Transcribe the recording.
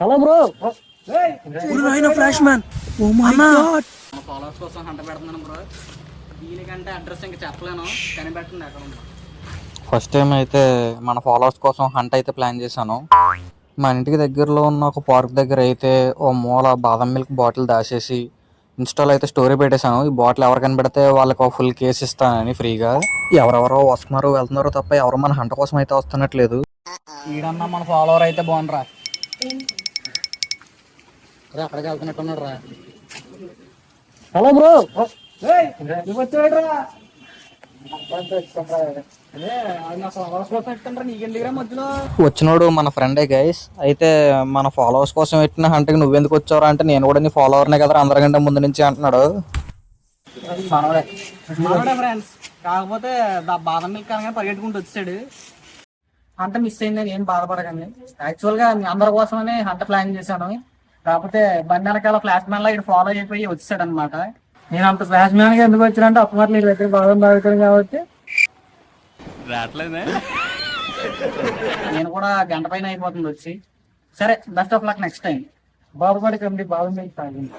Hello bro. Flash man. Oh my God. Followers కోసం హంట పెడుతున్నాను బ్రో. దీనికంటే అడ్రస్ ఇంకా చెప్పలేను, కనిపెట్టండి అక్కడ ఉందో. ఫస్ట్ టైం అయితే మన ఫాలోవర్స్ కోసం హంట్ అయితే ప్లాన్ చేశాను. మా ఇంటికి దగ్గరలో ఉన్న ఒక పార్క్ దగ్గర అయితే ఓ మూల బాదం మిల్క్ బాటిల్ దాచేసి ఇన్స్టాలో అయితే స్టోరీ పెట్టేశాను. ఈ బాటిల్ ఎవరు కనిపెడితే వాళ్ళకి ఒక ఫుల్ కేస్ ఇస్తానని ఫ్రీగా. ఎవరెవరో వస్తున్నారు వెళ్తున్నారు తప్ప ఎవరు మన హంట కోసం అయితే వస్తున్నట్లేదు. ఈడన్నా మన ఫాలోవర్ అయితే బాగుండరా. అక్కడికి వెళ్తున్నట్టున్నాడు రా. Hello bro. వచ్చినోడు మన ఫ్రెండే గైస్. అయితే మన ఫాలోవర్స్ కోసం పెట్టిన హంటకి నువ్వెందుకు వచ్చావురా అంటే నేను కూడా నీ ఫాలోవర్నే కదా అందరికంటే ముందు నుంచి అంటున్నాడు. మనోడే ఫ్రెండ్స్, కాకపోతే బాదం మిల్క్ అనగానే పరిగెట్టుకుంటూ వచ్చాడు. హంట మిస్ అయిందని ఏం బాధపడకండి. యాక్చువల్గా మీ అందరి కోసమనే హంట ప్లాన్ చేశాను. కాకపోతే బండి వెనకాల ఫ్లాష్ మ్యాన్ లా ఇక్కడ ఫాలో అయిపోయి వచ్చాడు అనమాట. నేను అంత ఫ్లాష్ మ్యాన్ గా ఎందుకు వచ్చినంటే అప్పట్లో నీ దగ్గర బాగా తాగుతాను కాబట్టి. నేను కూడా గంట పైన అయిపోతుంది వచ్చి. సరే, best of luck next time. బాధపడకండి, బాగా మీకు తాగింది.